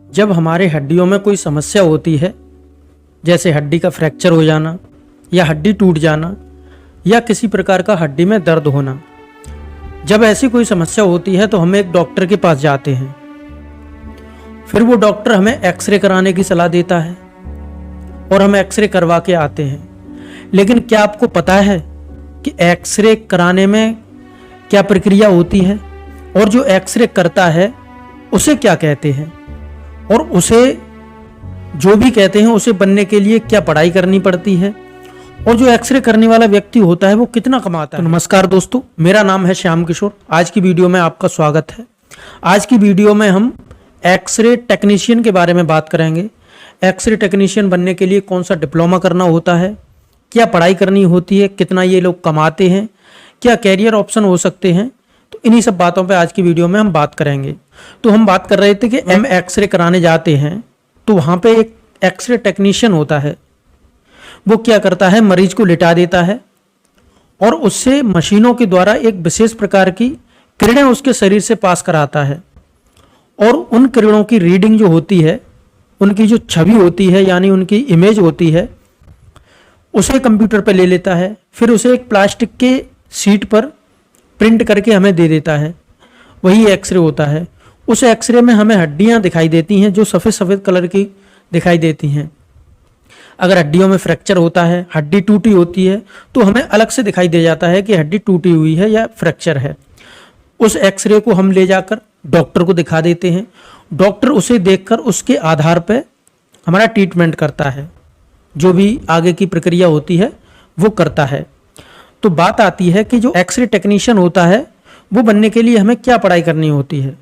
जब हमारे हड्डियों में कोई समस्या होती है, जैसे हड्डी का फ्रैक्चर हो जाना या हड्डी टूट जाना या किसी प्रकार का हड्डी में दर्द होना, जब ऐसी कोई समस्या होती है तो हम एक डॉक्टर के पास जाते हैं। फिर वो डॉक्टर हमें एक्सरे कराने की सलाह देता है और हम एक्सरे करवा के आते हैं। लेकिन क्या आपको पता है कि एक्सरे कराने में क्या प्रक्रिया होती है और जो एक्सरे करता है उसे क्या कहते हैं, और उसे जो भी कहते हैं उसे बनने के लिए क्या पढ़ाई करनी पड़ती है, और जो एक्सरे करने वाला व्यक्ति होता है वो कितना कमाता है। तो नमस्कार दोस्तों, मेरा नाम है श्याम किशोर। आज की वीडियो में आपका स्वागत है। आज की वीडियो में हम एक्सरे टेक्नीशियन के बारे में बात करेंगे। एक्सरे टेक्नीशियन बनने के लिए कौन सा डिप्लोमा करना होता है, क्या पढ़ाई करनी होती है, कितना ये लोग कमाते हैं, क्या कैरियर ऑप्शन हो सकते हैं। तो इन्हीं सब बातों पे आज की वीडियो में हम बात करेंगे। तो हम बात कर रहे थे कि हम एक्सरे कराने जाते हैं तो वहाँ पे एक एक्सरे टेक्नीशियन होता है। वो क्या करता है, मरीज को लिटा देता है और उससे मशीनों के द्वारा एक विशेष प्रकार की किरणें उसके शरीर से पास कराता है, और उन किरणों की रीडिंग जो होती है, उनकी जो छवि होती है यानी उनकी इमेज होती है, उसे कंप्यूटर पर ले लेता है। फिर उसे एक प्लास्टिक के शीट पर प्रिंट करके हमें दे देता है। वही एक्सरे होता है। उस एक्सरे में हमें हड्डियां दिखाई देती हैं जो सफ़ेद सफ़ेद कलर की दिखाई देती हैं। अगर हड्डियों में फ्रैक्चर होता है, हड्डी टूटी होती है, तो हमें अलग से दिखाई दे जाता है कि हड्डी टूटी हुई है या फ्रैक्चर है। उस एक्सरे को हम ले जाकर डॉक्टर को दिखा देते हैं। डॉक्टर उसे देखकर उसके आधार पर हमारा ट्रीटमेंट करता है, जो भी आगे की प्रक्रिया होती है वो करता है। तो बात आती है कि जो एक्सरे टेक्नीशियन होता है वो बनने के लिए हमें क्या पढ़ाई करनी होती है।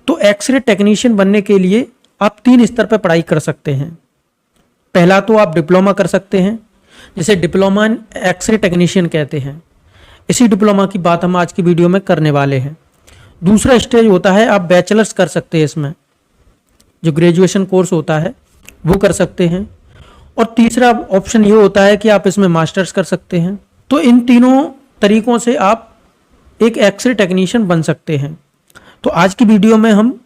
तो एक्सरे टेक्नीशियन बनने के लिए आप 3 स्तर पर पढ़ाई कर सकते हैं। पहला तो आप डिप्लोमा कर सकते हैं, जिसे डिप्लोमा इन एक्सरे टेक्नीशियन कहते हैं। इसी डिप्लोमा की बात हम आज की वीडियो में करने वाले हैं। दूसरा स्टेज होता है आप बैचलर्स कर सकते हैं, इसमें जो ग्रेजुएशन कोर्स होता है वो कर सकते हैं। और तीसरा ऑप्शन ये होता है कि आप इसमें मास्टर्स कर सकते हैं। तो इन तीनों तरीकों से आप एक एक्सरे टेक्नीशियन बन सकते हैं। तो आज की वीडियो में हम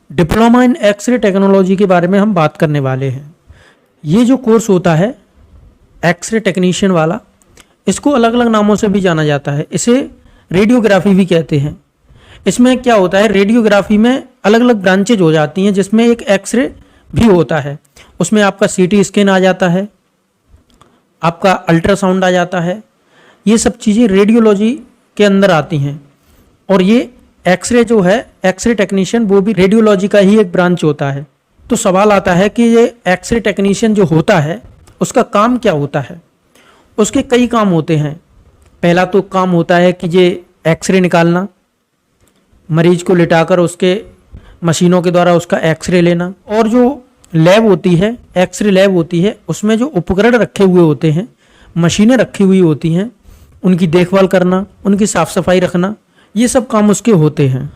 डिप्लोमा इन एक्सरे टेक्नोलॉजी के बारे में हम बात करने वाले हैं। ये जो कोर्स होता है एक्सरे टेक्नीशियन वाला, इसको अलग अलग नामों से भी जाना जाता है। इसे रेडियोग्राफी भी कहते हैं। इसमें क्या होता है, रेडियोग्राफी में अलग अलग ब्रांचेज हो जाती हैं, जिसमें एक एक्सरे भी होता है। उसमें आपका सीटी स्कैन आ जाता है, आपका अल्ट्रासाउंड आ जाता है। ये सब चीज़ें रेडियोलॉजी के अंदर आती हैं। और ये एक्सरे जो है, एक्सरे टेक्नीशियन, वो भी रेडियोलॉजी का ही एक ब्रांच होता है। तो सवाल आता है कि ये एक्सरे टेक्नीशियन जो होता है उसका काम क्या होता है। उसके कई काम होते हैं। पहला तो काम होता है कि ये एक्सरे निकालना, मरीज को लिटाकर उसके मशीनों के द्वारा उसका एक्सरे लेना। और जो लैब होती है, एक्सरे लैब होती है, उसमें जो उपकरण रखे हुए होते हैं, मशीनें रखी हुई होती हैं, उनकी देखभाल करना, उनकी साफ़ सफाई रखना, ये सब काम उसके होते हैं।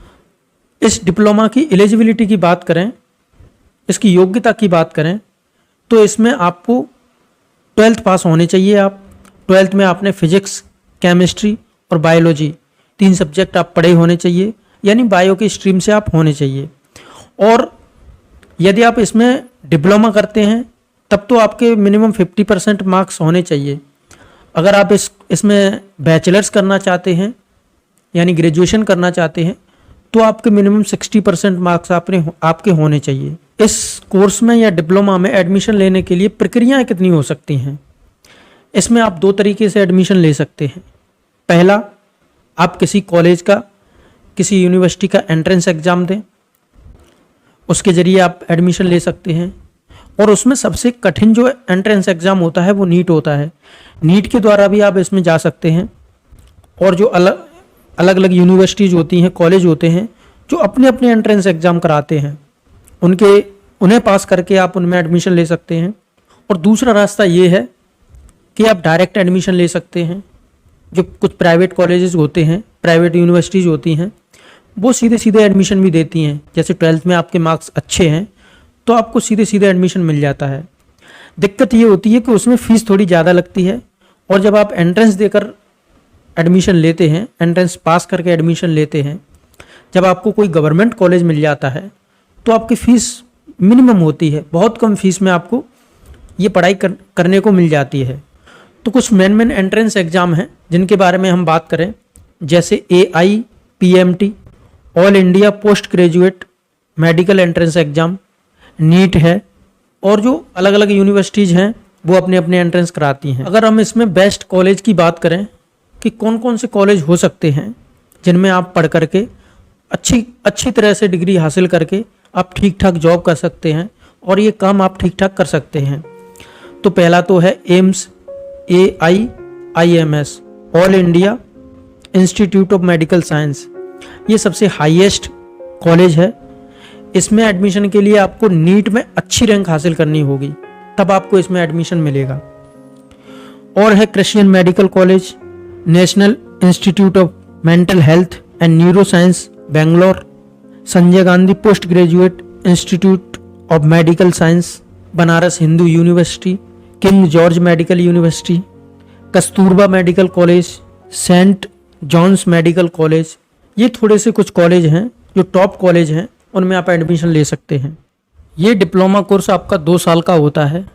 इस डिप्लोमा की एलिजिबिलिटी की बात करें, इसकी योग्यता की बात करें, तो इसमें आपको 12th पास होने चाहिए। आप 12th में आपने फिजिक्स, केमिस्ट्री और बायोलॉजी 3 सब्जेक्ट आप पढ़े होने चाहिए, यानी बायो की स्ट्रीम से आप होने चाहिए। और यदि आप इसमें डिप्लोमा करते हैं तब तो आपके मिनिमम 50% मार्क्स होने चाहिए। अगर आप इसमें बैचलर्स करना चाहते हैं यानी ग्रेजुएशन करना चाहते हैं तो आपके मिनिमम 60% मार्क्स आपके होने चाहिए। इस कोर्स में या डिप्लोमा में एडमिशन लेने के लिए प्रक्रियाएं कितनी हो सकती हैं। इसमें आप 2 तरीके से एडमिशन ले सकते हैं। पहला, आप किसी कॉलेज का, किसी यूनिवर्सिटी का एंट्रेंस एग्ज़ाम दें, उसके ज़रिए आप एडमिशन ले सकते हैं। और उसमें सबसे कठिन जो एंट्रेंस एग्ज़ाम होता है वो नीट होता है। नीट के द्वारा भी आप इसमें जा सकते हैं। और जो अलग अलग यूनिवर्सिटीज़ होती हैं, कॉलेज होते हैं, जो अपने अपने एंट्रेंस एग्ज़ाम कराते हैं, उन्हें पास करके आप उनमें एडमिशन ले सकते हैं। और दूसरा रास्ता ये है कि आप डायरेक्ट एडमिशन ले सकते हैं। जो कुछ प्राइवेट कॉलेजेस होते हैं, प्राइवेट यूनिवर्सिटीज़ होती हैं, वो सीधे सीधे एडमिशन भी देती हैं। जैसे 12th में आपके मार्क्स अच्छे हैं तो आपको सीधे सीधे एडमिशन मिल जाता है। दिक्कत ये होती है कि उसमें फ़ीस थोड़ी ज़्यादा लगती है। और जब आप एंट्रेंस देकर एडमिशन लेते हैं, एंट्रेंस पास करके एडमिशन लेते हैं, जब आपको कोई गवर्नमेंट कॉलेज मिल जाता है तो आपकी फ़ीस मिनिमम होती है, बहुत कम फीस में आपको ये पढ़ाई करने को मिल जाती है। तो कुछ मेन एंट्रेंस एग्ज़ाम हैं जिनके बारे में हम बात करें, जैसे AIPMT all India post graduate medical entrance exam, NEET है, और जो अलग अलग यूनिवर्सिटीज़ हैं वो अपने अपने एंट्रेंस कराती हैं। अगर हम इसमें बेस्ट कॉलेज की बात करें कि कौन कौन से कॉलेज हो सकते हैं जिनमें आप पढ़ करके अच्छी तरह से डिग्री हासिल करके आप ठीक ठाक जॉब कर सकते हैं और ये काम आप ठीक ठाक कर सकते हैं, तो पहला तो है AIIMS AIIMS all India institute of medical science. ये सबसे हाईएस्ट कॉलेज है। इसमें एडमिशन के लिए आपको नीट में अच्छी रैंक हासिल करनी होगी, तब आपको इसमें एडमिशन मिलेगा। और है Christian medical college, national institute of mental health and neuro science Bangalore, Sanjay Gandhi post graduate institute of medical science Banaras Hindu university, King George medical university, Kasturba medical college, Saint John's medical college. ये थोड़े से कुछ कॉलेज हैं जो टॉप कॉलेज हैं, उनमें आप admission ले सकते हैं। ये डिप्लोमा कोर्स आपका 2 साल का होता है।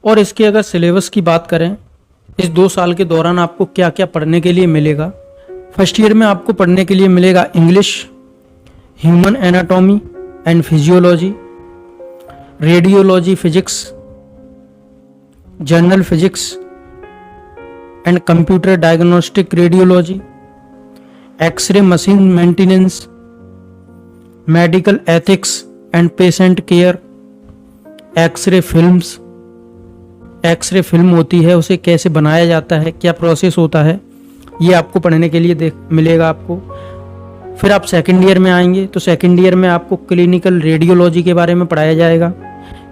और इसके अगर सिलेबस की बात करें, इस 2 साल के दौरान आपको क्या क्या पढ़ने के लिए मिलेगा। फर्स्ट ईयर में आपको पढ़ने के लिए मिलेगा English, human anatomy and physiology, radiology physics, general physics and computer diagnostic radiology, X-ray machine maintenance, medical ethics and patient care, X-ray films. X-ray film होती है, उसे कैसे बनाया जाता है, क्या प्रोसेस होता है, ये आपको पढ़ने के लिए मिलेगा आपको। फिर आप सेकंड ईयर में आएंगे तो सेकंड ईयर में आपको क्लिनिकल रेडियोलॉजी के बारे में पढ़ाया जाएगा,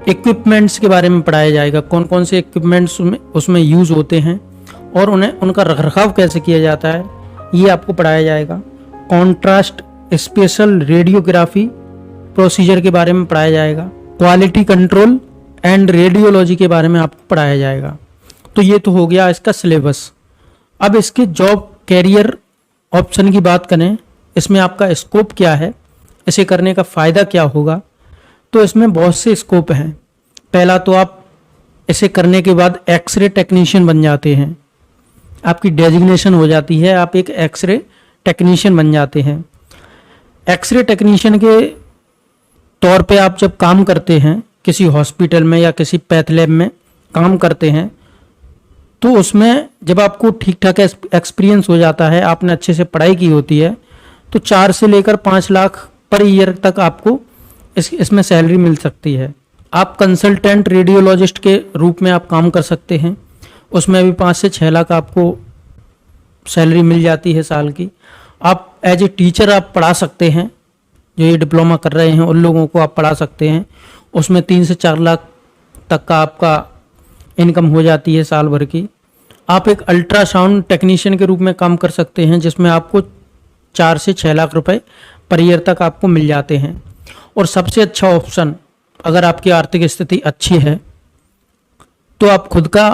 इक्विपमेंट्स के बारे में पढ़ाया जाएगा, कौन कौन से इक्विपमेंट्स उसमें यूज़ होते हैं और उनका रखरखाव कैसे किया जाता है, ये आपको पढ़ाया जाएगा। कॉन्ट्रास्ट स्पेशल रेडियोग्राफी प्रोसीजर के बारे में पढ़ाया जाएगा, क्वालिटी कंट्रोल एंड रेडियोलॉजी के बारे में आपको पढ़ाया जाएगा। तो ये तो हो गया इसका सिलेबस। अब इसके जॉब कैरियर ऑप्शन की बात करें, इसमें आपका स्कोप क्या है, इसे करने का फ़ायदा क्या होगा, तो इसमें बहुत से स्कोप हैं। पहला तो आप इसे करने के बाद एक्सरे टेक्नीशियन बन जाते हैं, आपकी डेजिग्नेशन हो जाती है, आप एक एक्सरे टेक्नीशियन बन जाते हैं। एक्सरे टेक्नीशियन के तौर पे आप जब काम करते हैं किसी हॉस्पिटल में या किसी पैथ लैब में काम करते हैं, तो उसमें जब आपको ठीक ठाक एक्सपीरियंस हो जाता है, आपने अच्छे से पढ़ाई की होती है, तो 4 से लेकर 5 लाख पर ईयर तक आपको इसमें सैलरी मिल सकती है। आप कंसल्टेंट रेडियोलॉजिस्ट के रूप में आप काम कर सकते हैं, उसमें भी 5 से 6 लाख आपको सैलरी मिल जाती है साल की। आप एज ए टीचर आप पढ़ा सकते हैं, जो ये डिप्लोमा कर रहे हैं उन लोगों को आप पढ़ा सकते हैं, उसमें 3 से 4 लाख तक का आपका इनकम हो जाती है साल भर की। आप एक अल्ट्रासाउंड टेक्नीशियन के रूप में काम कर सकते हैं, जिसमें आपको 4 से 6 लाख रुपए पर ईयर तक आपको मिल जाते हैं। और सबसे अच्छा ऑप्शन, अगर आपकी आर्थिक स्थिति अच्छी है तो आप खुद का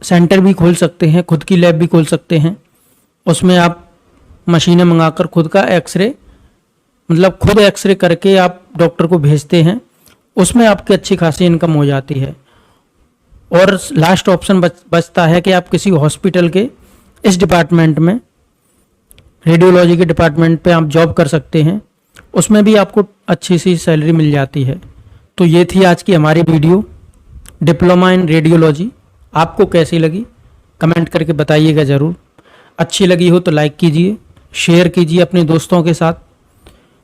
सेंटर भी खोल सकते हैं, खुद की लैब भी खोल सकते हैं। उसमें आप मशीनें मंगाकर खुद का एक्सरे, मतलब खुद एक्सरे करके आप डॉक्टर को भेजते हैं, उसमें आपकी अच्छी खासी इनकम हो जाती है। और लास्ट ऑप्शन बचता है कि आप किसी हॉस्पिटल के इस डिपार्टमेंट में, रेडियोलॉजी के डिपार्टमेंट पे आप जॉब कर सकते हैं, उसमें भी आपको अच्छी सी सैलरी मिल जाती है। तो ये थी आज की हमारी वीडियो डिप्लोमा इन रेडियोलॉजी। आपको कैसी लगी कमेंट करके बताइएगा ज़रूर। अच्छी लगी हो तो लाइक कीजिए, शेयर कीजिए अपने दोस्तों के साथ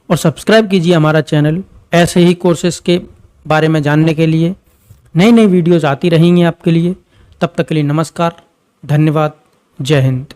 और सब्सक्राइब कीजिए हमारा चैनल। ऐसे ही कोर्सेज़ के बारे में जानने के लिए नई नई वीडियोज़ आती रहेंगी आपके लिए। तब तक के लिए नमस्कार, धन्यवाद, जय हिंद।